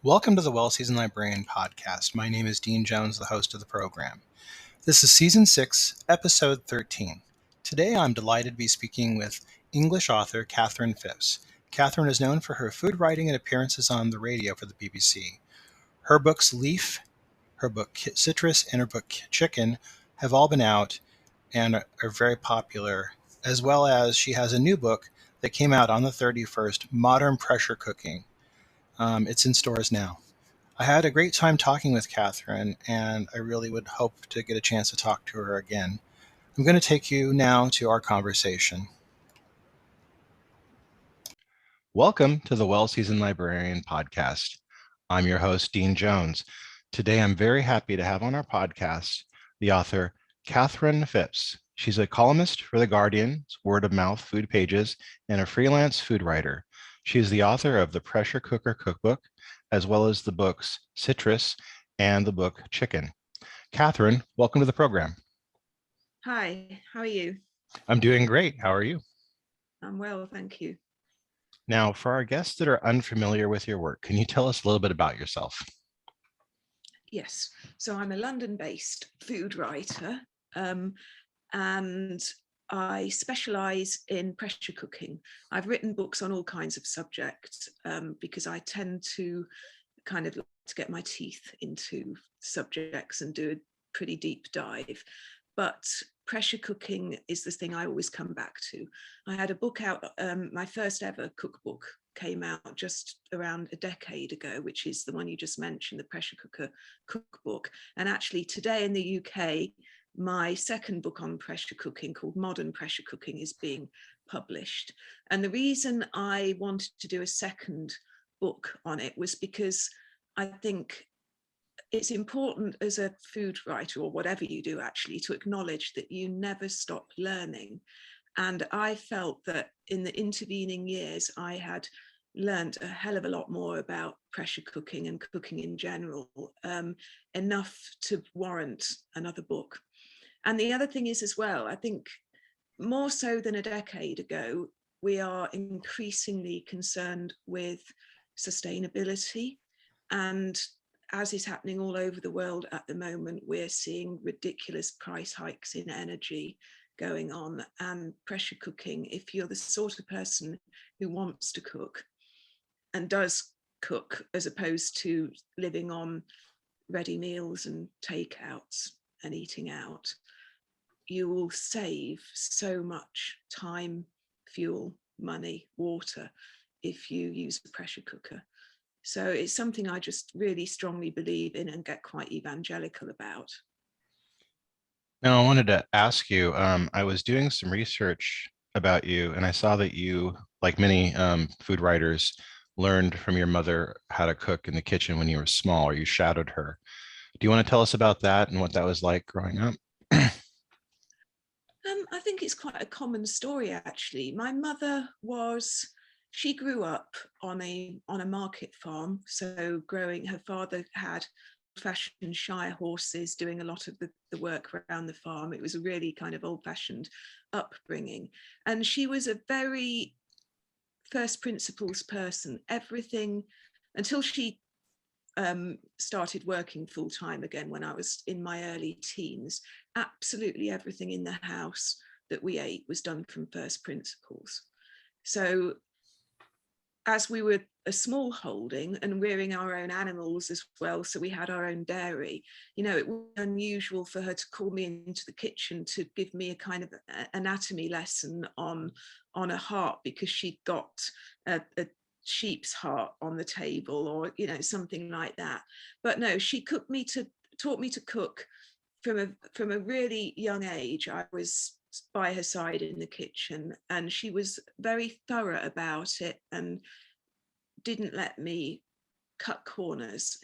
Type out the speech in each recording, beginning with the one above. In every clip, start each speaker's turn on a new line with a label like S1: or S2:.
S1: Welcome to the Well Seasoned Librarian Podcast. My name is Dean Jones, the host of the program. This is Season 6, Episode 13. Today I'm delighted to be speaking with English author Catherine Phipps. Catherine is known for her food writing and appearances on the radio for the BBC. Her books Leaf, her book Citrus, and her book Chicken have all been out and are very popular, as well as she has a new book that came out on the 31st, Modern Pressure Cooking. It's in stores now. I had a great time talking with Catherine, and I really would hope to get a chance to talk to her again. I'm going to take you now to our conversation. Welcome to the Well Seasoned Librarian Podcast. I'm your host, Dean Jones. Today, I'm very happy to have on our podcast the author Catherine Phipps. She's a columnist for The Guardian's Word of Mouth food pages and a freelance food writer. She is the author of the Pressure Cooker Cookbook, as well as the books Citrus and the book Chicken. Catherine, welcome to the program.
S2: Hi, how are you?
S1: I'm doing great. How are you?
S2: I'm well, thank you.
S1: Now, for our guests that are unfamiliar with your work, can you tell us a little bit about yourself?
S2: Yes, so I'm a London-based food writer, and I specialize in pressure cooking. I've written books on all kinds of subjects because I tend to kind of like to get my teeth into subjects and do a pretty deep dive. But pressure cooking is the thing I always come back to. I had a book out, my first ever cookbook came out just around a decade ago, which is the one you just mentioned, the Pressure Cooker Cookbook. And actually today in the UK, my second book on pressure cooking called Modern Pressure Cooking is being published. And the reason I wanted to do a second book on it was because I think it's important as a food writer or whatever you do actually to acknowledge that you never stop learning. And I felt that in the intervening years, I had learned a hell of a lot more about pressure cooking and cooking in general, enough to warrant another book. And the other thing is as well, I think more so than a decade ago, we are increasingly concerned with sustainability. And as is happening all over the world at the moment, we're seeing ridiculous price hikes in energy going on, and pressure cooking, if you're the sort of person who wants to cook and does cook as opposed to living on ready meals and takeouts and eating out, you will save so much time, fuel, money, water if you use a pressure cooker. So it's something I just really strongly believe in and get quite evangelical about.
S1: Now, I wanted to ask you, I was doing some research about you, and I saw that you, like many food writers, learned from your mother how to cook in the kitchen when you were small, or you shadowed her. Do you want to tell us about that and what that was like growing up?
S2: I think it's quite a common story, actually. My mother she grew up on a market farm. So her father had old-fashioned Shire horses doing a lot of the work around the farm. It was a really kind of old-fashioned upbringing. And she was a very first principles person. Everything, until she started working full time again when I was in my early teens, absolutely everything in the house that we ate was done from first principles. So as we were a small holding and rearing our own animals as well, so we had our own dairy, it was unusual for her to call me into the kitchen to give me a kind of anatomy lesson on a heart because she'd got a sheep's heart on the table or something like that. But no, she taught me to cook from a really young age. I was by her side in the kitchen and she was very thorough about it and didn't let me cut corners.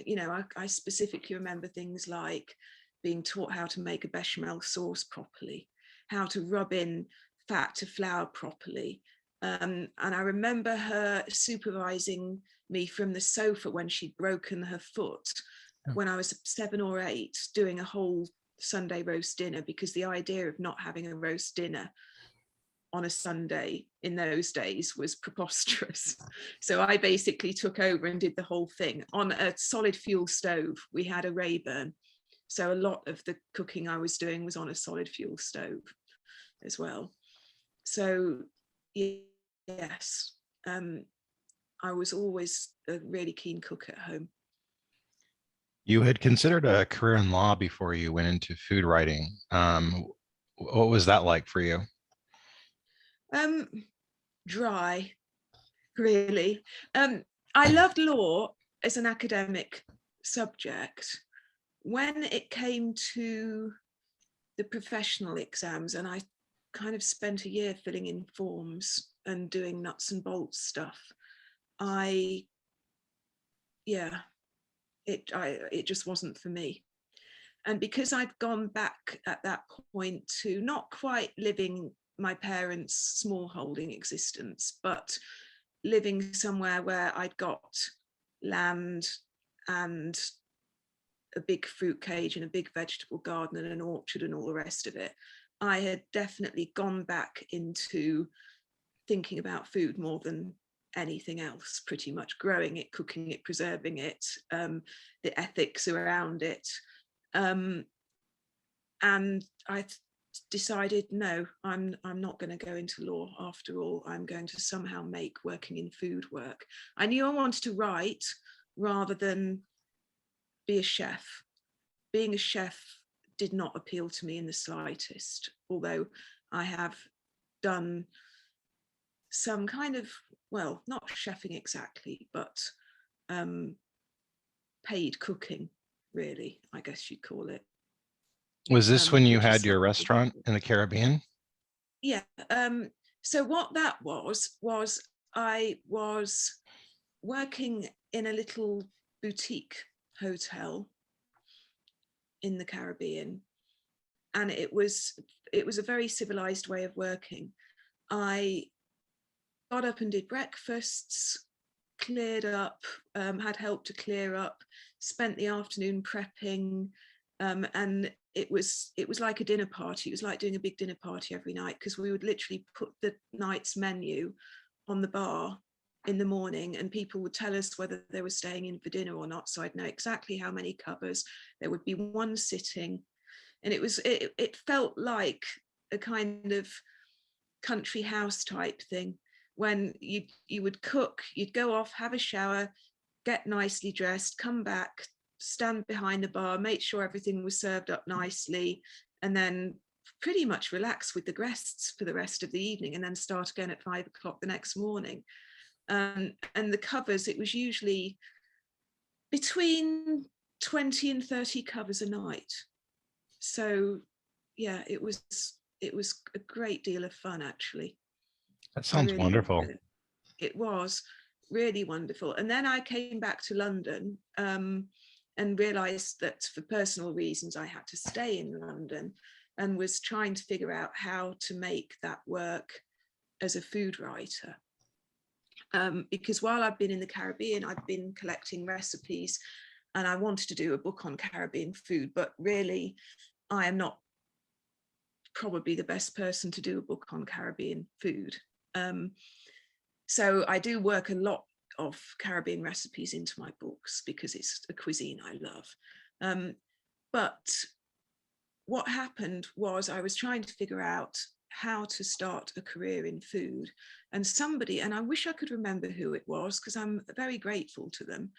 S2: I specifically remember things like being taught how to make a bechamel sauce properly, how to rub in fat to flour properly. And I remember her supervising me from the sofa when she'd broken her foot when I was 7 or 8, doing a whole Sunday roast dinner, because the idea of not having a roast dinner on a Sunday in those days was preposterous. So I basically took over and did the whole thing on a solid fuel stove. We had a Rayburn. So a lot of the cooking I was doing was on a solid fuel stove as well. So yes, I was always a really keen cook at home.
S1: You had considered a career in law before you went into food writing. What was that like for you?
S2: Dry, really. I loved law as an academic subject. When it came to the professional exams, and I kind of spent a year filling in forms and doing nuts and bolts stuff, it just wasn't for me. And because I'd gone back at that point to not quite living my parents' small holding existence, but living somewhere where I'd got land and a big fruit cage and a big vegetable garden and an orchard and all the rest of it, I had definitely gone back into thinking about food more than anything else, pretty much growing it, cooking it, preserving it, the ethics around it. And I decided, no, I'm not going to go into law after all. I'm going to somehow make working in food work. I knew I wanted to write rather than be a chef. Being a chef did not appeal to me in the slightest, although I have done some kind of, well, not chefing exactly, but paid cooking, really, I guess you'd call it.
S1: Was this when you
S2: Which is
S1: had your
S2: slightly
S1: restaurant
S2: different.
S1: in the Caribbean?
S2: Yeah. So what that was I was working in a little boutique hotel in the Caribbean, and it was a very civilized way of working. I got up and did breakfasts, cleared up, had help to clear up, spent the afternoon prepping, and it was like a dinner party. It was like doing a big dinner party every night, because we would literally put the night's menu on the bar in the morning, and people would tell us whether they were staying in for dinner or not, so I'd know exactly how many covers. There would be one sitting, and it felt like a kind of country house type thing, when you would cook, you'd go off, have a shower, get nicely dressed, come back, stand behind the bar, make sure everything was served up nicely, and then pretty much relax with the guests for the rest of the evening, and then start again at 5 o'clock the next morning. And the covers, it was usually between 20 and 30 covers a night. So yeah, it was a great deal of fun, actually.
S1: That
S2: I
S1: sounds
S2: really
S1: wonderful.
S2: enjoyed it. It was really wonderful. And then I came back to London, and realized that for personal reasons I had to stay in London, and was trying to figure out how to make that work as a food writer. Because while I've been in the Caribbean, I've been collecting recipes, and I wanted to do a book on Caribbean food, but really I am not probably the best person to do a book on Caribbean food. So I do work a lot of Caribbean recipes into my books, because it's a cuisine I love. But what happened was, I was trying to figure out how to start a career in food, and somebody, and I wish I could remember who it was, because I'm very grateful to them,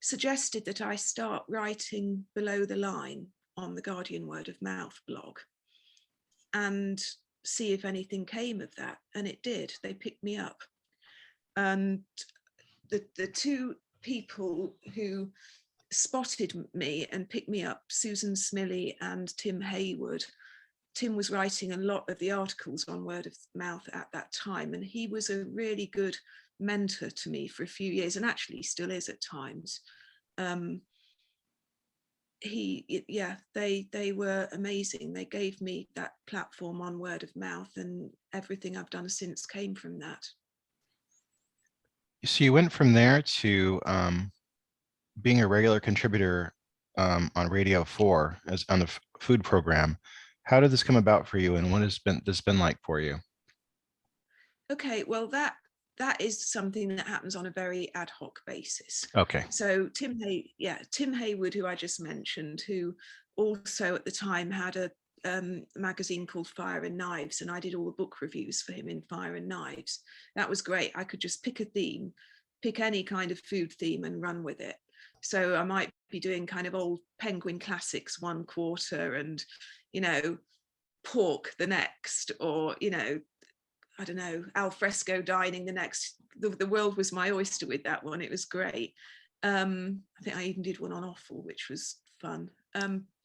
S2: suggested that I start writing below the line on the Guardian Word of Mouth blog and see if anything came of that. And it did. They picked me up. And the two people who spotted me and picked me up, Susan Smillie and Tim Hayward. Tim was writing a lot of the articles on Word of Mouth at that time, and he was a really good mentor to me for a few years, and actually still is at times. They were amazing. They gave me that platform on Word of Mouth, and everything I've done since came from that.
S1: So you went from there to being a regular contributor on Radio 4 as on the food program. How did this come about for you, and what has this been like for you?
S2: Okay, well, that is something that happens on a very ad hoc basis.
S1: Okay.
S2: So Tim Haywood, who I just mentioned, who also at the time had a magazine called Fire and Knives, and I did all the book reviews for him in Fire and Knives. That was great. I could just pick a theme, pick any kind of food theme and run with it. So I might be doing kind of old Penguin classics one quarter and, pork the next, or, I don't know, al fresco dining the next. The world was my oyster with that one. It was great. I think I even did one on offal, which was fun.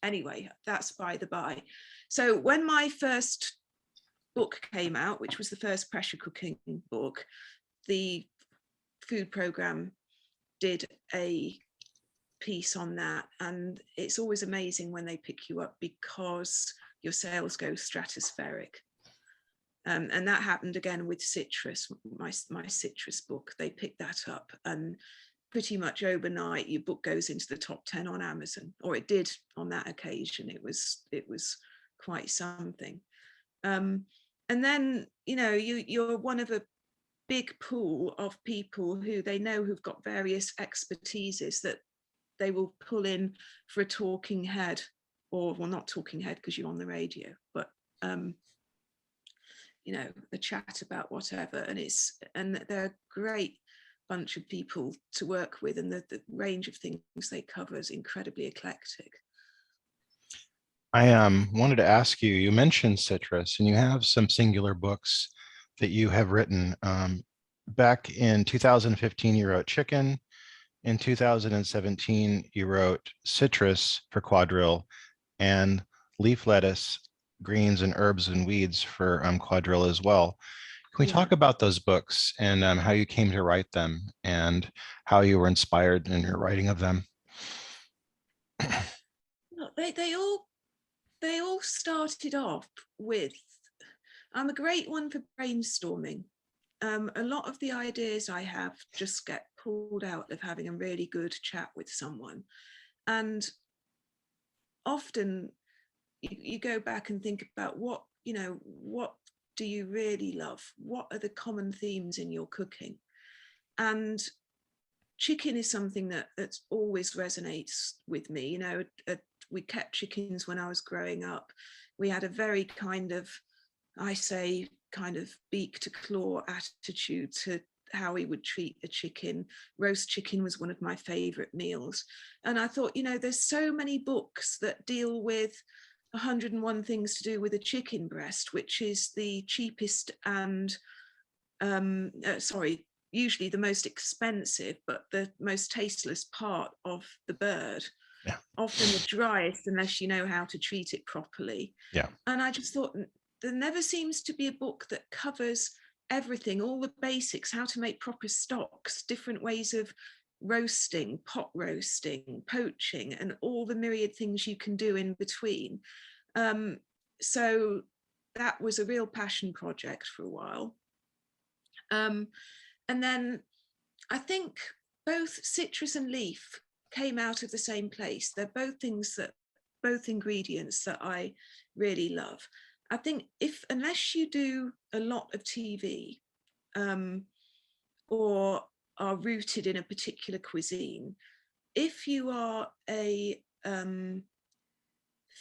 S2: Anyway, that's by the by. So when my first book came out, which was the first pressure cooking book, the food program did a piece on that, and it's always amazing when they pick you up because your sales go stratospheric. And that happened again with citrus, my citrus book. They picked that up, and pretty much overnight your book goes into the top 10 on Amazon, or it did on that occasion. It was quite something. And then you're one of a big pool of people who they know who've got various expertises that they will pull in for a talking head, or well, not talking head because you're on the radio, but a chat about whatever. And they're a great bunch of people to work with, and the range of things they cover is incredibly eclectic.
S1: I wanted to ask you, you mentioned citrus, and you have some singular books that you have written. Back in 2015, you wrote Chicken. In 2017, you wrote Citrus for Quadrille, and Leaf Lettuce, Greens and Herbs and Weeds for Quadrille as well. Can we talk about those books and how you came to write them and how you were inspired in your writing of them?
S2: They all started off with, I'm a great one for brainstorming. A lot of the ideas I have just get pulled out of having a really good chat with someone. And often you go back and think about what do you really love? What are the common themes in your cooking? And chicken is something that always resonates with me. We kept chickens when I was growing up. We had a very kind of beak to claw attitude to how we would treat a chicken. Roast chicken was one of my favorite meals. And I thought, there's so many books that deal with 101 things to do with a chicken breast, which is the cheapest and usually the most expensive, but the most tasteless part of the bird. Yeah. Often the driest unless you know how to treat it properly. Yeah. And I just thought, there never seems to be a book that covers everything, all the basics, how to make proper stocks, different ways of roasting, pot roasting, poaching, and all the myriad things you can do in between. So that was a real passion project for a while. And then I think both citrus and leaf came out of the same place. They're both ingredients that I really love. I think unless you do a lot of TV or are rooted in a particular cuisine, if you are a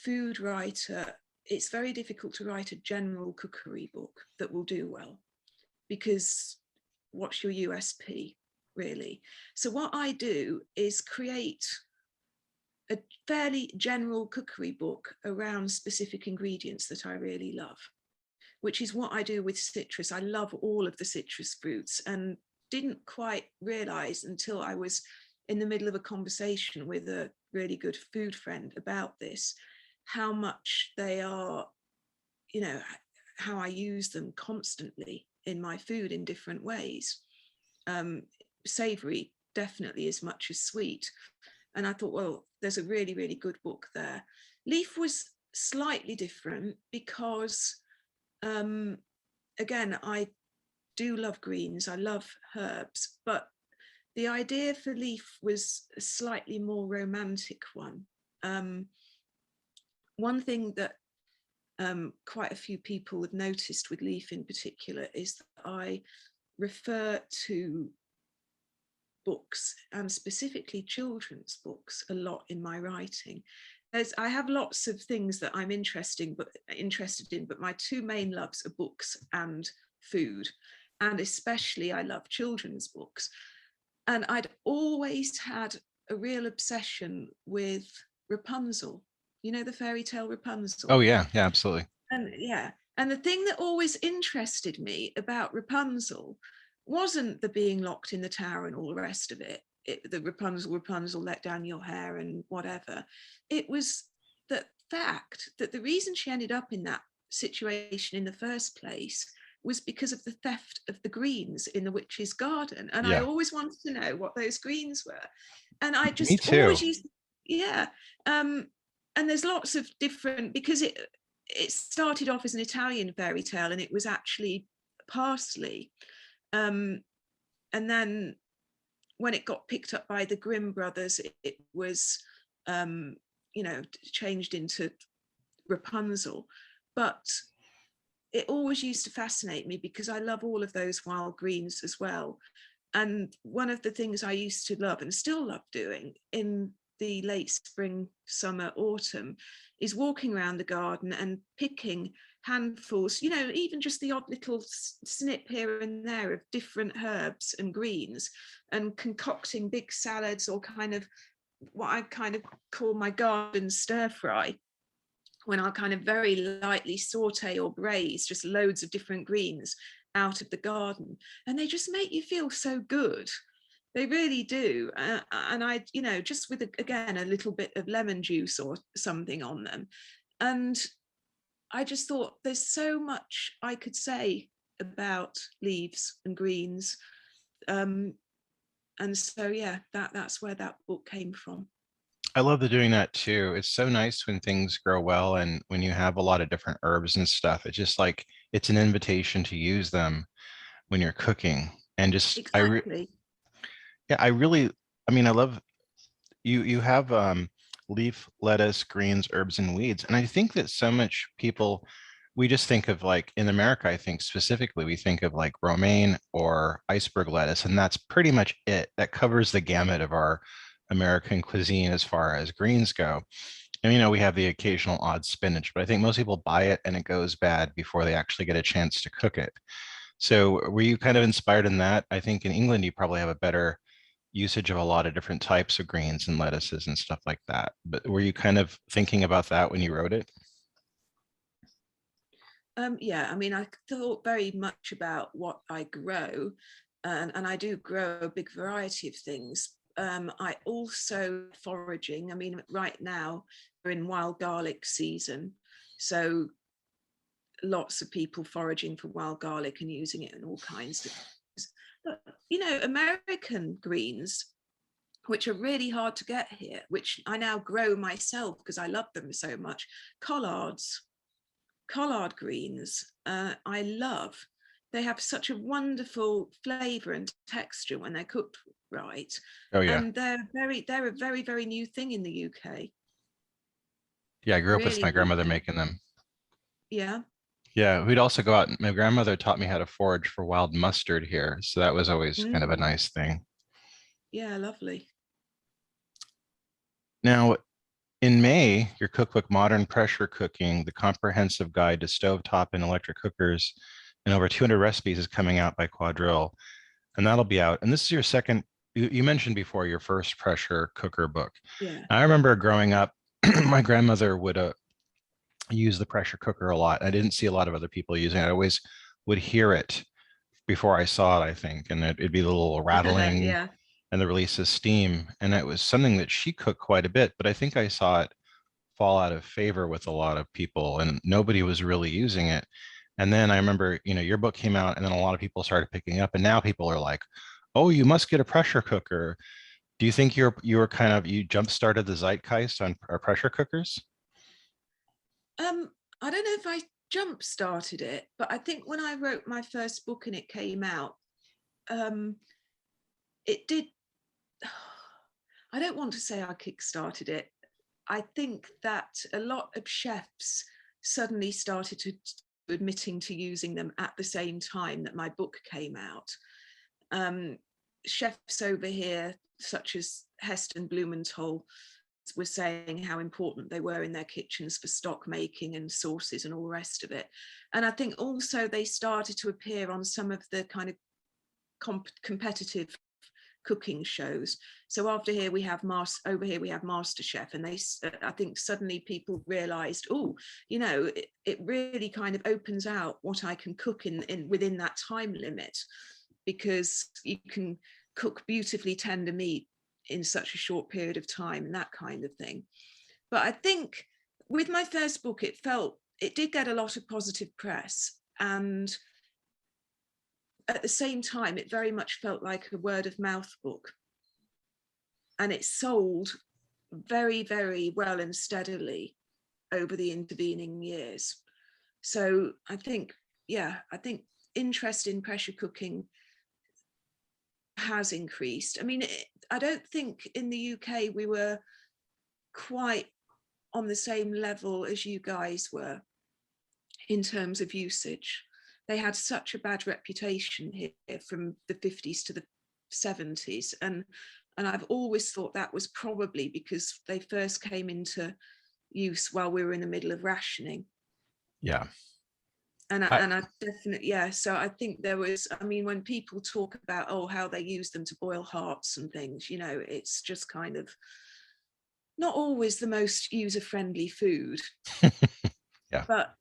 S2: food writer, it's very difficult to write a general cookery book that will do well, because what's your USP, really? So what I do is create a fairly general cookery book around specific ingredients that I really love, which is what I do with citrus. I love all of the citrus fruits, and didn't quite realize until I was in the middle of a conversation with a really good food friend about this, how much they are, how I use them constantly in my food in different ways. Savory, definitely, as much as sweet. And I thought, well, there's a really, really good book there. Leaf was slightly different because, again, I do love greens, I love herbs, but the idea for Leaf was a slightly more romantic one. One thing that quite a few people have noticed with Leaf in particular is that I refer to books, and specifically children's books, a lot in my writing. I have lots of things that I'm interested in, but my two main loves are books and food. And especially I love children's books. And I'd always had a real obsession with Rapunzel. You know, the fairy tale
S1: Oh
S2: Rapunzel.
S1: yeah, yeah, absolutely.
S2: And yeah. And the thing that always interested me about Rapunzel wasn't the being locked in the tower and all the rest of it, the Rapunzel, let down your hair and whatever. It was the fact that the reason she ended up in that situation in the first place was because of the theft of the greens in the witch's garden. And I
S1: Yeah,
S2: always wanted to know what those greens were. And I
S1: me
S2: just
S1: too.
S2: always used, yeah. And there's lots of different, because it started off as an Italian fairy tale, and it was actually parsley. And then when it got picked up by the Grimm brothers, it was, changed into Rapunzel. But it always used to fascinate me because I love all of those wild greens as well. And one of the things I used to love and still love doing in the late spring, summer, autumn is walking around the garden and picking handfuls, even just the odd little snip here and there of different herbs and greens, and concocting big salads, or kind of what I kind of call my garden stir fry, when I'll kind of very lightly saute or braise just loads of different greens out of the garden. And they just make you feel so good. They really do. And I, just with, again, a little bit of lemon juice or something on them. And I just thought there's so much I could say about leaves and greens. And so, yeah, that's where that book came from.
S1: I love the doing that too. It's so nice when things grow well and when you have a lot of different herbs and stuff. It's just like it's an invitation to use them when you're cooking. And just
S2: Exactly.
S1: yeah, I mean I love you have leaf, lettuce, greens, herbs, and weeds. And I think that so much people, we just think of, like, in America, I think specifically we think of like romaine or iceberg lettuce, and that's pretty much it. That covers the gamut of our American cuisine as far as greens go. And we have the occasional odd spinach, but I think most people buy it and it goes bad before they actually get a chance to cook it. So were you kind of inspired in that? I think in England you probably have a better usage of a lot of different types of greens and lettuces and stuff like that. But were you kind of thinking about that when you wrote it?
S2: Yeah, I mean, I thought very much about what I grow, and I do grow a big variety of things. I also foraging. I mean, right now we're in wild garlic season, so lots of people foraging for wild garlic and using it in all kinds of things. But, American greens, which are really hard to get here, which I now grow myself because I love them so much. Collard greens, I love. They have such a wonderful flavor and texture when they're cooked right.
S1: Oh yeah.
S2: And they're a very, very new thing in the UK.
S1: Yeah, I grew up with
S2: Really
S1: my
S2: new
S1: grandmother
S2: thing.
S1: making them.
S2: Yeah.
S1: Yeah, we'd also go out. My grandmother taught me how to forage for wild mustard here, so that was always kind of a
S2: Mm.
S1: nice thing.
S2: Yeah, lovely.
S1: Now, in May, your cookbook, Modern Pressure Cooking, the comprehensive guide to stovetop and electric cookers and over 200 recipes, is coming out by Quadrille, and that'll be out. And this is your second, you mentioned before, your first pressure cooker book.
S2: Yeah.
S1: I remember growing up, my grandmother would use the pressure cooker a lot. I didn't see a lot of other people using it. I always would hear it before I saw it, I think, and it'd be a little rattling
S2: Yeah.
S1: and the release of steam. And it was something that she cooked quite a bit, but I think I saw it fall out of favor with a lot of people and nobody was really using it. And then I remember, your book came out and then a lot of people started picking up and now people are like, oh, you must get a pressure cooker. Do you think you jump started the zeitgeist on pressure cookers?
S2: I don't know if I jump started it, but I think when I wrote my first book and it came out, um, it did. I don't want to say I kickstarted it. I think that a lot of chefs suddenly started to admitting to using them at the same time that my book came out. Chefs over here, such as Heston Blumenthal, were saying how important they were in their kitchens for stock making and sauces and all the rest of it. And I think also they started to appear on some of the kind of competitive cooking shows. So over here we have MasterChef, and I think suddenly people realized, oh, you know, it really kind of opens out what I can cook in within that time limit, because you can cook beautifully tender meat in such a short period of time and that kind of thing. But I think with my first book, it did get a lot of positive press, and at the same time, it very much felt like a word of mouth book. And it sold very, very well and steadily over the intervening years. So I think interest in pressure cooking has increased. I mean, I don't think in the UK we were quite on the same level as you guys were in terms of usage. They had such a bad reputation here from the 50s to the 70s. And I've always thought that was probably because they first came into use while we were in the middle of rationing.
S1: Yeah.
S2: And I definitely, yeah. So I think there was, I mean, when people talk about, oh, how they use them to boil hearts and things, you know, it's just kind of not always the most user-friendly food.
S1: Yeah.
S2: But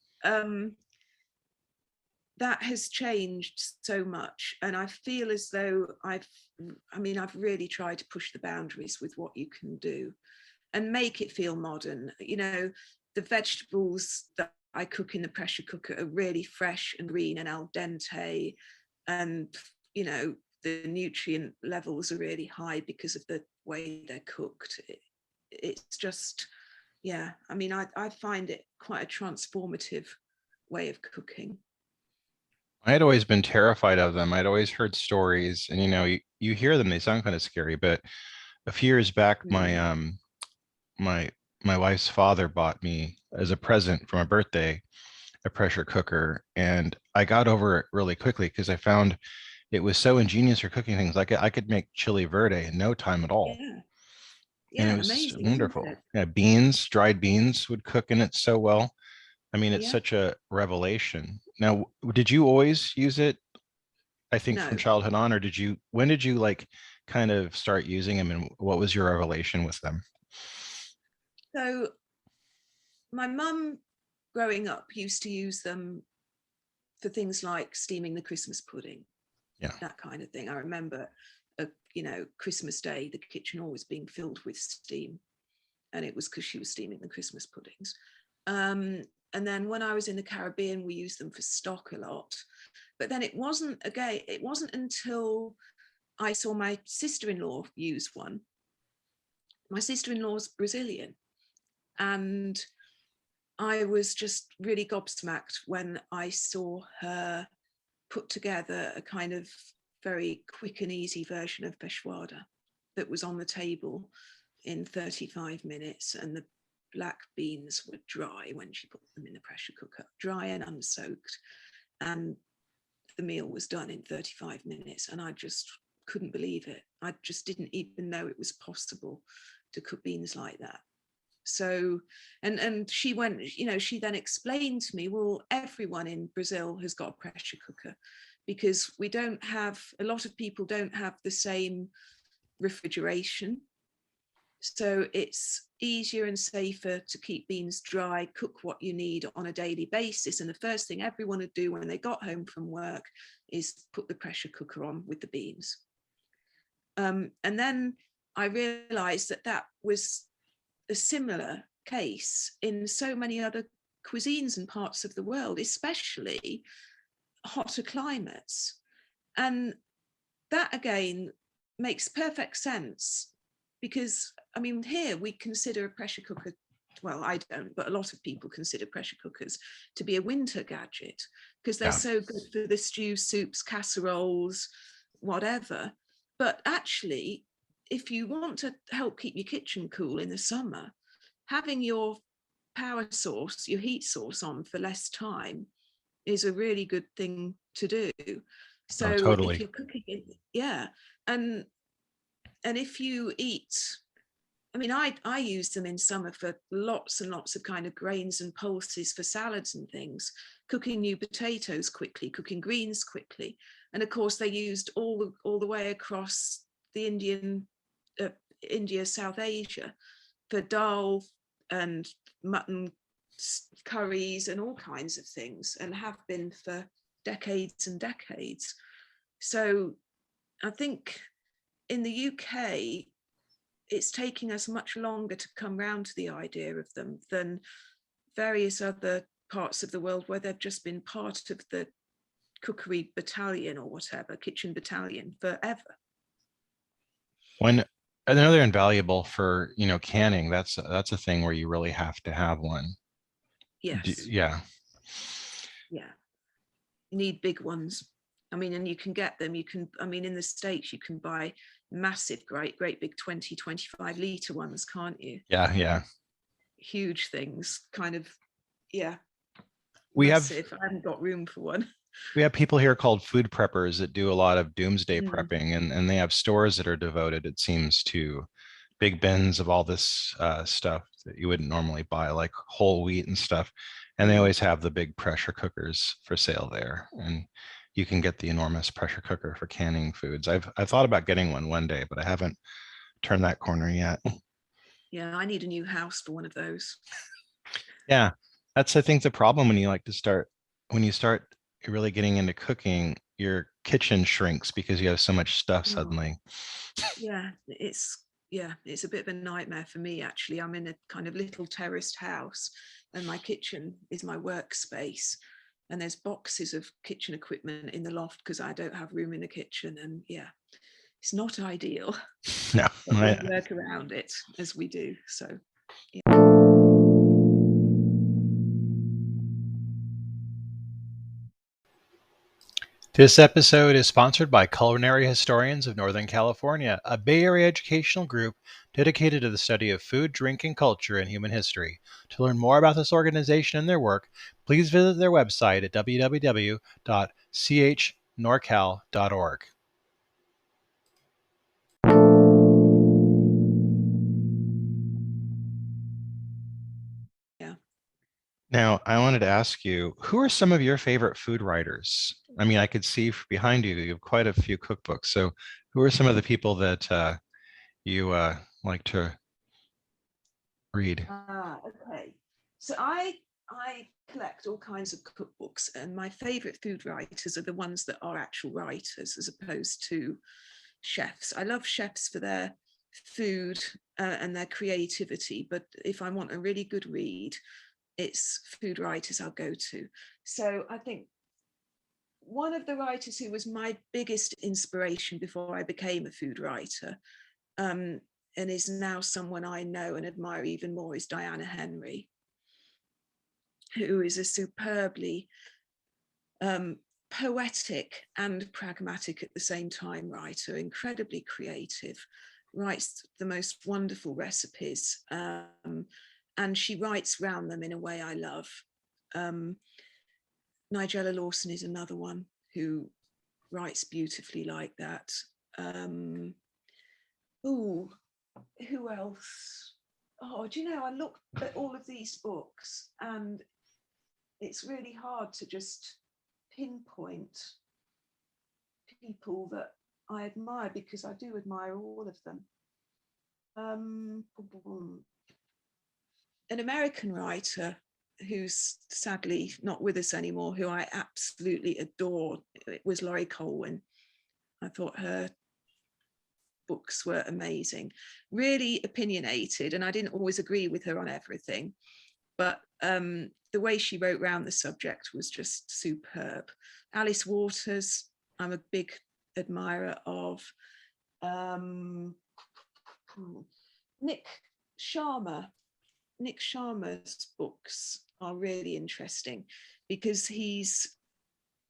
S2: that has changed so much, and I feel as though I've really tried to push the boundaries with what you can do and make it feel modern. You know, the vegetables that I cook in the pressure cooker are really fresh and green and al dente, and you know, the nutrient levels are really high because of the way they're cooked. It's just, yeah, I mean, I find it quite a transformative way of cooking.
S1: I had always been terrified of them. I'd always heard stories, and you hear them, they sound kind of scary, but a few years back, my my wife's father bought me as a present for my birthday a pressure cooker, and I got over it really quickly because I found it was so ingenious for cooking things. Like I could make chili verde in no time at all,
S2: Yeah,
S1: and it
S2: yeah,
S1: was
S2: amazing, isn't
S1: wonderful.
S2: it?
S1: Yeah, dried beans would cook in it so well. I mean, it's
S2: Yeah,
S1: such a revelation. Now, did you always use it, I think, from
S2: no.
S1: childhood on, or when did you like kind of start using them, and what was your revelation with them?
S2: So my mum, growing up, used to use them for things like steaming the Christmas pudding,
S1: Yeah.
S2: that kind of thing. I remember, Christmas Day, the kitchen always being filled with steam, and it was because she was steaming the Christmas puddings. And then when I was in the Caribbean, we used them for stock a lot. But then it wasn't until I saw my sister-in-law use one. My sister-in-law's Brazilian, and I was just really gobsmacked when I saw her put together a kind of very quick and easy version of feijoada that was on the table in 35 minutes, and the black beans were dry when she put them in the pressure cooker, dry and unsoaked, and the meal was done in 35 minutes, and I just couldn't believe it. I just didn't even know it was possible to cook beans like that. So, and she went, she then explained to me, well, everyone in Brazil has got a pressure cooker, because a lot of people don't have the same refrigeration. So it's easier and safer to keep beans dry, cook what you need on a daily basis. And the first thing everyone would do when they got home from work is put the pressure cooker on with the beans. And then I realized that was a similar case in so many other cuisines and parts of the world, especially hotter climates. And that again makes perfect sense, because I mean, here we consider a pressure cooker, well, I don't, but a lot of people consider pressure cookers to be a winter gadget because they're
S1: Yeah.
S2: so good for the stews, soups, casseroles, whatever. But actually, if you want to help keep your kitchen cool in the summer, having your power source, your heat source on for less time is a really good thing to do.
S1: Oh,
S2: So if
S1: totally.
S2: you're cooking it, yeah. And if you eat, I mean, I use them in summer for lots and lots of kind of grains and pulses for salads and things, cooking new potatoes quickly, cooking greens quickly. And of course, they used all the way across the India, South Asia, for dal and mutton curries and all kinds of things, and have been for decades and decades. So I think in the UK, it's taking us much longer to come round to the idea of them than various other parts of the world where they've just been part of the cookery battalion or whatever, kitchen battalion forever.
S1: When I know they're invaluable for, canning. That's a thing where you really have to have one.
S2: Yes.
S1: Yeah.
S2: Yeah. You need big ones. I mean, and you can get them. In the States, you can buy massive, great big 20, 25 litre ones, can't you?
S1: Yeah. Yeah.
S2: Huge things, kind of, yeah,
S1: We have
S2: massive. I haven't got room for one.
S1: we have people here called food preppers that do a lot of doomsday
S2: Mm.
S1: prepping, and they have stores that are devoted, it seems, to big bins of all this stuff that you wouldn't normally buy, like whole wheat and stuff. And they
S2: Mm.
S1: always have the big pressure cookers for sale there. And you can get the enormous pressure cooker for canning foods. I've thought about getting one day, but I haven't turned that corner yet.
S2: Yeah, I need a new house for one of those.
S1: Yeah, that's I think the problem when you start really getting into cooking, your kitchen shrinks because you have so much stuff
S2: Oh,
S1: suddenly.
S2: yeah, it's a bit of a nightmare for me, actually. I'm in a kind of little terraced house, and my kitchen is my workspace. And there's boxes of kitchen equipment in the loft because I don't have room in the kitchen. And yeah, it's not ideal,
S1: No,
S2: but we'll work around it as we do. So, yeah.
S1: This episode is sponsored by Culinary Historians of Northern California, a Bay Area educational group dedicated to the study of food, drink, and culture in human history. To learn more about this organization and their work, please visit their website at www.chnorcal.org.
S2: Yeah.
S1: Now, I wanted to ask you, who are some of your favorite food writers? I mean, I could see behind you, you have quite a few cookbooks. So, who are some of the people that you like to read?
S2: Okay. So I collect all kinds of cookbooks, and my favorite food writers are the ones that are actual writers as opposed to chefs. I love chefs for their food and their creativity, but if I want a really good read, it's food writers I'll go to. So I think one of the writers who was my biggest inspiration before I became a food writer, um, and is now someone I know and admire even more, is Diana Henry, who is a superbly poetic and pragmatic at the same time writer, incredibly creative, writes the most wonderful recipes, and she writes around them in a way I love. Um, Nigella Lawson is another one who writes beautifully like that. Um, ooh, who else? Oh, do you know, I looked at all of these books and it's really hard to just pinpoint people that I admire, because I do admire all of them. Um, an American writer who's sadly not with us anymore, who I absolutely adore, it was Laurie Colwin. I thought her books were amazing, really opinionated, and I didn't always agree with her on everything, but the way she wrote around the subject was just superb. Alice Waters, I'm a big admirer of. Um, Nick Sharma. Nick Sharma's books are really interesting because he's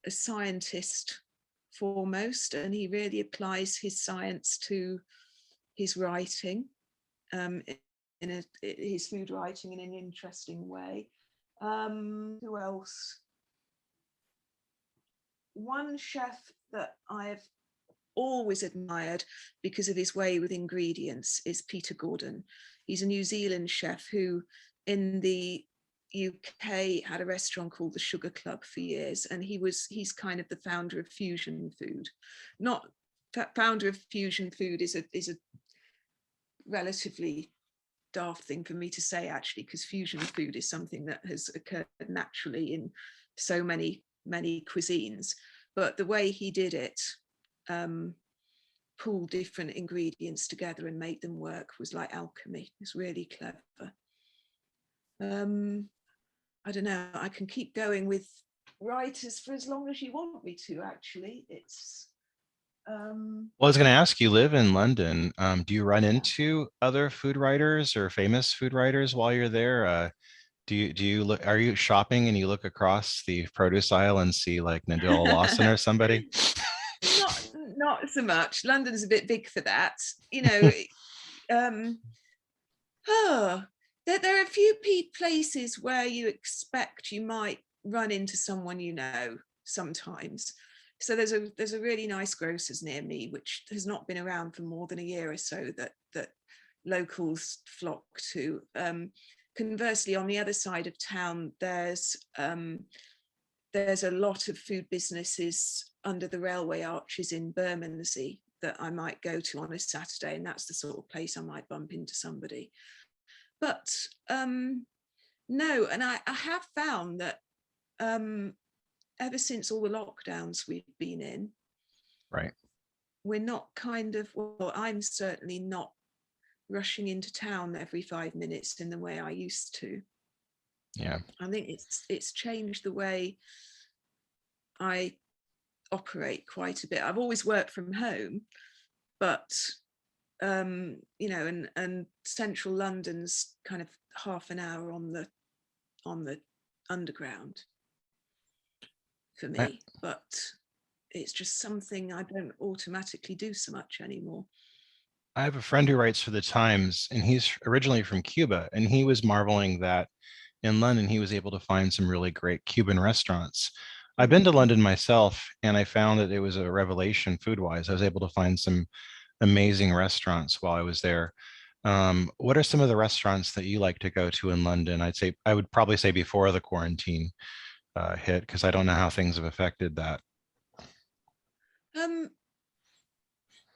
S2: a scientist foremost, and he really applies his science to his writing, his food writing in an interesting way. Who else? One chef that I've always admired because of his way with ingredients is Peter Gordon. He's a New Zealand chef who in the UK had a restaurant called the Sugar Club for years, and he's kind of the founder of fusion food. Not founder of fusion food is a relatively daft thing for me to say, actually, because fusion food is something that has occurred naturally in so many cuisines. But the way he did it, pull different ingredients together and make them work, was like alchemy. It's really clever. I don't know, I can keep going with writers for as long as you want me to, actually. It's
S1: Well, I was going to ask, you live in London. Do you run into other food writers or famous food writers while you're there? Do you look, are you shopping and you look across the produce aisle and see like Nadilla Lawson or somebody?
S2: not so much. London's a bit big for that, you know. Oh, there are a few places where you expect you might run into someone you know sometimes. So there's a really nice grocer's near me, which has not been around for more than a year or so, that locals flock to. Conversely, on the other side of town, there's a lot of food businesses under the railway arches in Bermondsey that I might go to on a Saturday, and that's the sort of place I might bump into somebody. But no, and I have found that ever since all the lockdowns we've been in,
S1: Right.
S2: we're not well, I'm certainly not rushing into town every 5 minutes in the way I used to.
S1: Yeah.
S2: I think it's changed the way I operate quite a bit. I've always worked from home, but you know, and central London's kind of half an hour on the underground for
S1: I,
S2: me, but it's just something I don't automatically do so much anymore.
S1: I have a friend who writes for the Times, and he's originally from Cuba, and he was marveling that in London he was able to find some really great Cuban restaurants. I've been to
S2: Mm.
S1: London myself, and I found that it was a revelation food-wise. I was able to find some amazing restaurants while I was there. What are some of the restaurants that you like to go to in London? I would probably say before the quarantine hit, because I don't know how things have affected that.
S2: Um,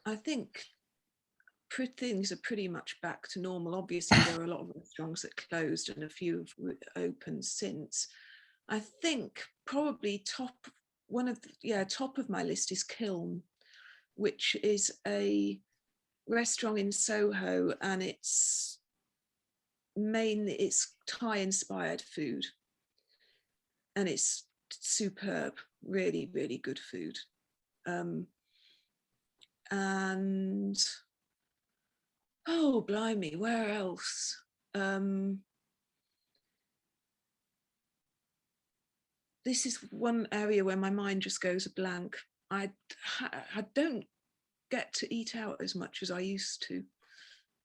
S2: I think things are pretty much back to normal. Obviously, there are a lot of restaurants that closed and a few have opened since. I think probably top of my list is Kiln, which is a restaurant in Soho, and it's Thai inspired food, and it's superb, really, really good food. And oh blimey, where else? This is one area where my mind just goes a blank. I don't get to eat out as much as I used to.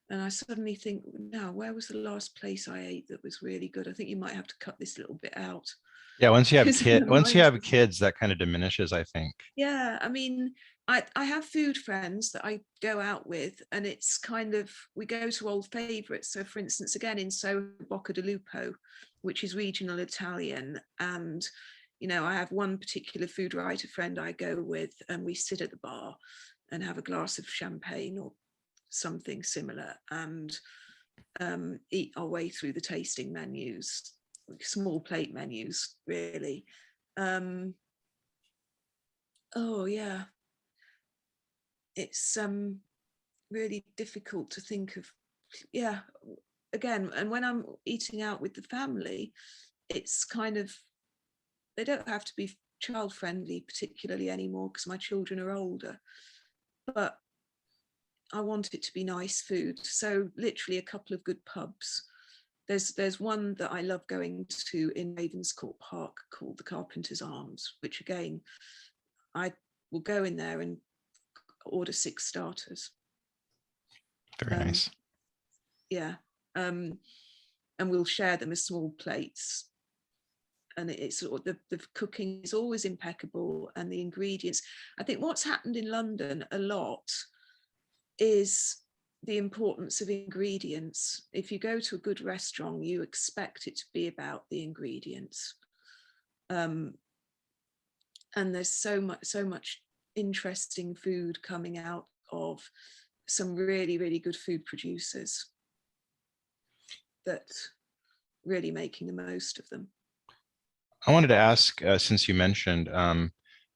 S2: And I suddenly think, now, where was the last place I ate that was really good? I think you might have to cut this little bit out.
S1: Yeah, once you have
S2: Just,
S1: kids, that kind of diminishes, I think.
S2: yeah, I mean, I have food friends that I go out with, and it's kind of, we go to old favorites. So for instance, again in Soho, Bocca di Lupo, which is regional Italian. And, you know, I have one particular food writer friend I go with, and we sit at the bar and have a glass of champagne or something similar, and eat our way through the tasting menus, small plate menus, really. Oh yeah, it's really difficult to think of. Yeah, again, and when I'm eating out with the family, it's kind of, they don't have to be child friendly particularly anymore because my children are older, but I want it to be nice food. So literally a couple of good pubs. There's one that I love going to in Ravenscourt Park called the Carpenter's Arms, which again, I will go in there and order 6 starters.
S1: Very nice.
S2: Yeah, and we'll share them as small plates. And it's sort of the cooking is always impeccable, and the ingredients. I think what's happened in London a lot is the importance of ingredients. If you go to a good restaurant, you expect it to be about the ingredients. And there's so much interesting food coming out of some really, really good food producers that really making the most of them.
S1: I wanted to ask, since you mentioned,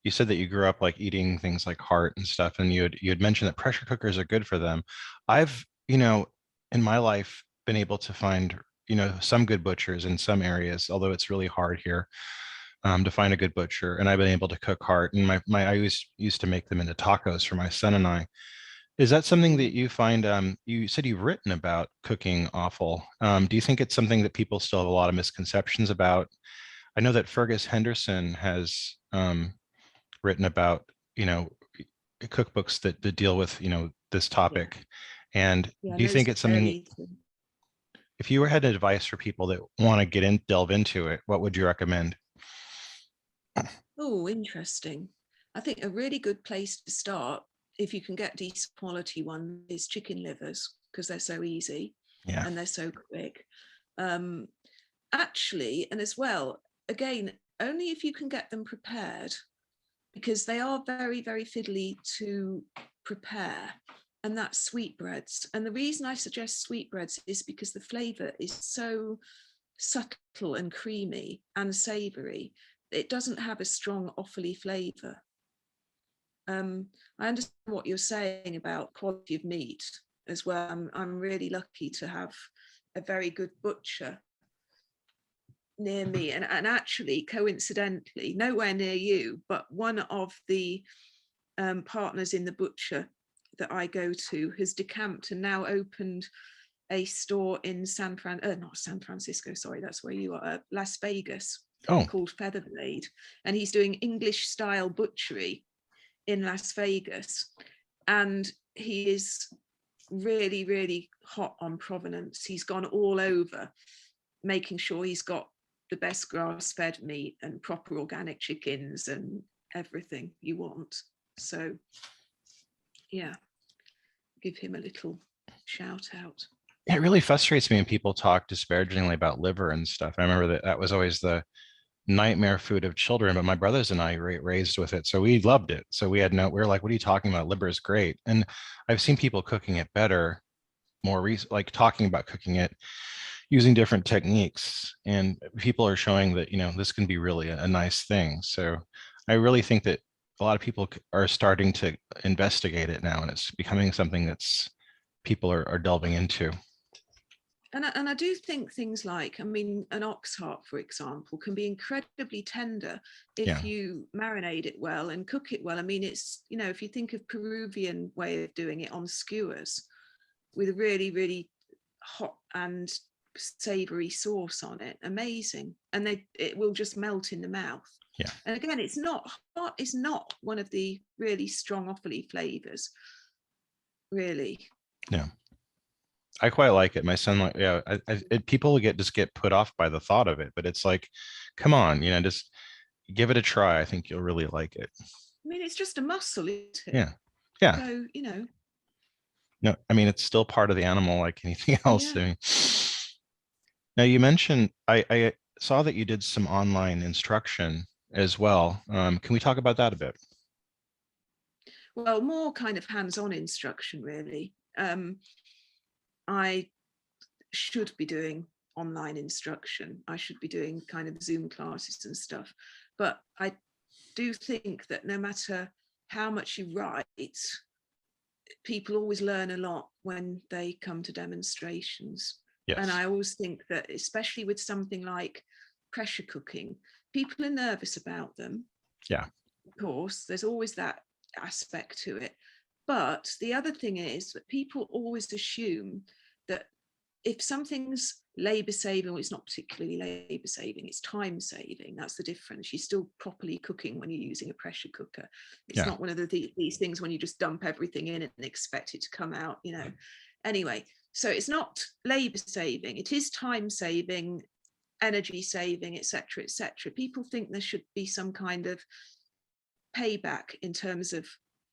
S1: you said that you grew up like eating things like heart and stuff, and you had mentioned that pressure cookers are good for them. I've, in my life been able to find, some good butchers in some areas, although it's really hard here to find a good butcher. And I've been able to cook heart, and I always used to make them into tacos for my son and I. Is that something that you find, you said you've written about cooking offal. Do you think it's something that people still have a lot of misconceptions about? I know that Fergus Henderson has written about, cookbooks that deal with, this topic. And
S2: Yeah,
S1: do you think
S2: those
S1: it's something,
S2: very.
S1: if you had advice for people that want to delve into it, what would you recommend?
S2: Oh, interesting. I think a really good place to start, if you can get decent quality one, is chicken livers, because they're so easy
S1: Yeah.
S2: and they're so quick. Actually, and as well, again, only if you can get them prepared, because they are very, very fiddly to prepare, and that's sweetbreads. And the reason I suggest sweetbreads is because the flavour is so subtle and creamy and savoury. It doesn't have a strong offally flavour. I understand what you're saying about quality of meat as well. I'm really lucky to have a very good butcher near me, and actually coincidentally nowhere near you, but one of the partners in the butcher that I go to has decamped and now opened a store in not San Francisco, sorry, that's where you are, Las Vegas, called Featherblade, and he's doing English style butchery in Las Vegas, and he is really, really hot on provenance. He's gone all over making sure he's got the best grass-fed meat and proper organic chickens and everything you want. So yeah, give him a little shout out.
S1: It really frustrates me when people talk disparagingly about liver and stuff. I remember that was always the nightmare food of children, but my brothers and I raised with it, so we loved it. So we were like, what are you talking about? Liver is great. And I've seen people cooking it better, like talking about cooking it using different techniques, and people are showing that, this can be really a nice thing. So I really think that a lot of people are starting to investigate it now, and it's becoming something that's people are delving into.
S2: And I do think things like, an ox heart, for example, can be incredibly tender if you marinate it well and cook it well. It's, if you think of Peruvian way of doing it on skewers with a really, really hot and savory sauce on it, amazing. And it will just melt in the mouth.
S1: Yeah.
S2: And again, it's not hot, it's not one of the really strong offally flavors, really.
S1: Yeah. I quite like it. My son, people just get put off by the thought of it, but it's like, come on, just give it a try. I think you'll really like it.
S2: It's just a muscle, isn't it?
S1: Yeah. Yeah.
S2: So,
S1: No, it's still part of the animal like anything else. Yeah. Now you mentioned, I saw that you did some online instruction as well. Can we talk about that a bit?
S2: Well, more kind of hands-on instruction, really. I should be doing online instruction. I should be doing kind of Zoom classes and stuff. But I do think that no matter how much you write, people always learn a lot when they come to demonstrations. Yes. And I always think that, especially with something like pressure cooking, people are nervous about them.
S1: Yeah.
S2: Of course, there's always that aspect to it. But the other thing is that people always assume that if something's labor saving, well, it's not particularly labor saving, it's time saving. That's the difference. You're still properly cooking when you're using a pressure cooker. It's not one of these things when you just dump everything in and expect it to come out, Anyway, So it's not labor saving, it is time saving, energy saving, etc., etc. People think there should be some kind of payback in terms of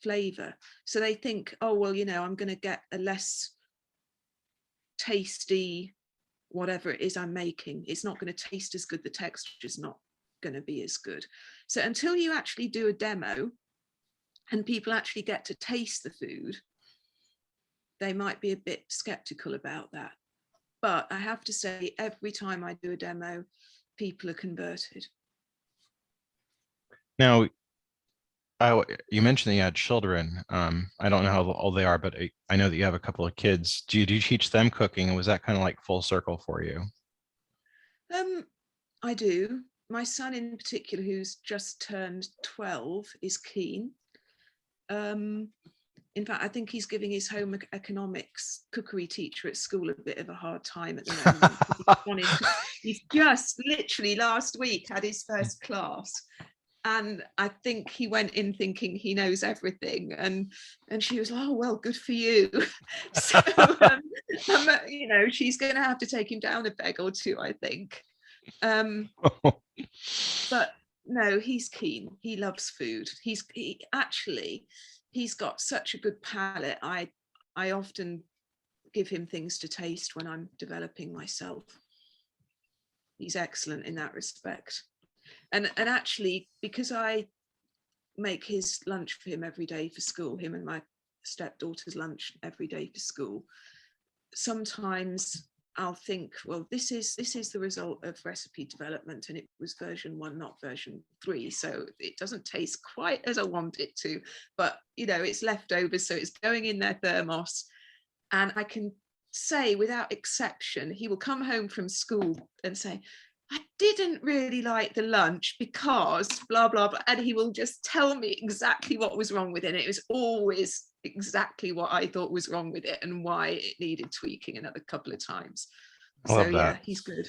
S2: flavor. So they think, oh, well, I'm going to get a less tasty whatever it is I'm making. It's not going to taste as good. The texture's not going to be as good. So until you actually do a demo and people actually get to taste the food, they might be a bit skeptical about that. But I have to say, every time I do a demo, people are converted.
S1: Now, you mentioned that you had children. I don't know how old they are, but I know that you have a couple of kids. Do you teach them cooking? And was that kind of like full circle for you?
S2: I do. My son in particular, who's just turned 12, is keen. In fact, I think he's giving his home economics cookery teacher at school a bit of a hard time at the moment. He's just literally last week had his first class. And I think he went in thinking he knows everything, and she was like, "Oh well, good for you." So she's going to have to take him down a peg or two, I think. But no, he's keen. He loves food. He's got such a good palate. I often give him things to taste when I'm developing myself. He's excellent in that respect. And actually, because I make his lunch for him every day for school, him and my stepdaughter's lunch every day for school, sometimes I'll think, well, this is the result of recipe development, and it was version 1, not version 3. So it doesn't taste quite as I want it to, but it's leftovers, so it's going in their thermos. And I can say without exception, he will come home from school and say, I didn't really like the lunch because blah, blah, blah. And he will just tell me exactly what was wrong with it. And it was always exactly what I thought was wrong with it and why it needed tweaking another couple of times.
S1: I love that.
S2: Yeah, he's good.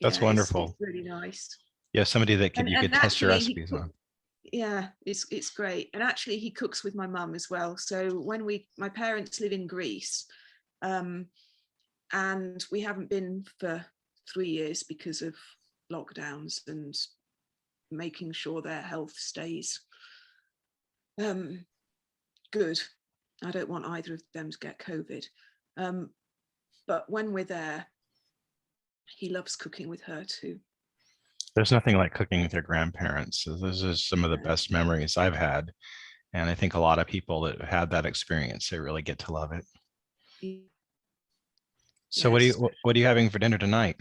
S1: That's wonderful.
S2: It's really nice.
S1: Yeah, somebody that you could test your recipes on.
S2: Yeah, it's great. And actually he cooks with my mum as well. So when my parents live in Greece, and we haven't been for 3 years because of lockdowns and making sure their health stays good. I don't want either of them to get COVID. But when we're there, he loves cooking with her too.
S1: There's nothing like cooking with your grandparents. So those are some of the best memories I've had. And I think a lot of people that have had that experience, they really get to love it. So yes. What are you having for dinner tonight?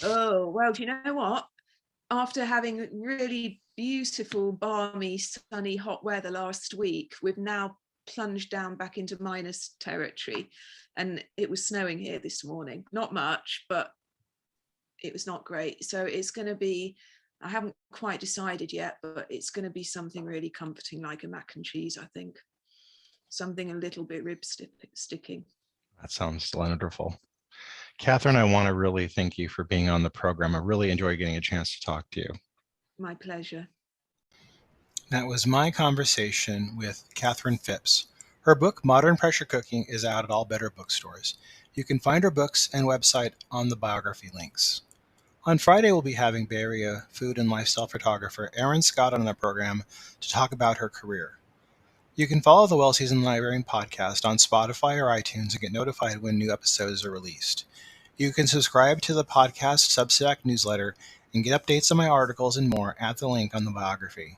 S2: Oh, well, do you know what? After having really beautiful, balmy, sunny, hot weather last week, we've now plunged down back into minus territory. And it was snowing here this morning. Not much, but it was not great. So it's going to be, I haven't quite decided yet, but it's going to be something really comforting, like a mac and cheese, I think. Something a little bit rib sticking. That sounds wonderful. Catherine, I want to really thank you for being on the program. I really enjoyed getting a chance to talk to you. My pleasure. That was my conversation with Catherine Phipps. Her book, Modern Pressure Cooking, is out at all better bookstores. You can find her books and website on the biography links. On Friday, we'll be having Bay Area food and lifestyle photographer Erin Scott on the program to talk about her career. You can follow the Well Seasoned Librarian Podcast on Spotify or iTunes and get notified when new episodes are released. You can subscribe to the podcast Substack newsletter and get updates on my articles and more at the link on the biography.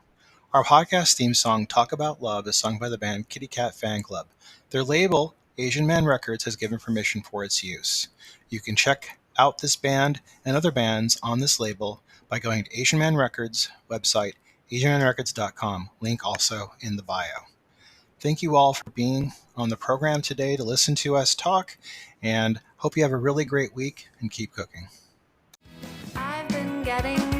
S2: Our podcast theme song, Talk About Love, is sung by the band Kitty Cat Fan Club. Their label, Asian Man Records, has given permission for its use. You can check out this band and other bands on this label by going to Asian Man Records website, asianmanrecords.com, link also in the bio. Thank you all for being on the program today to listen to us talk, and hope you have a really great week and keep cooking. I've been getting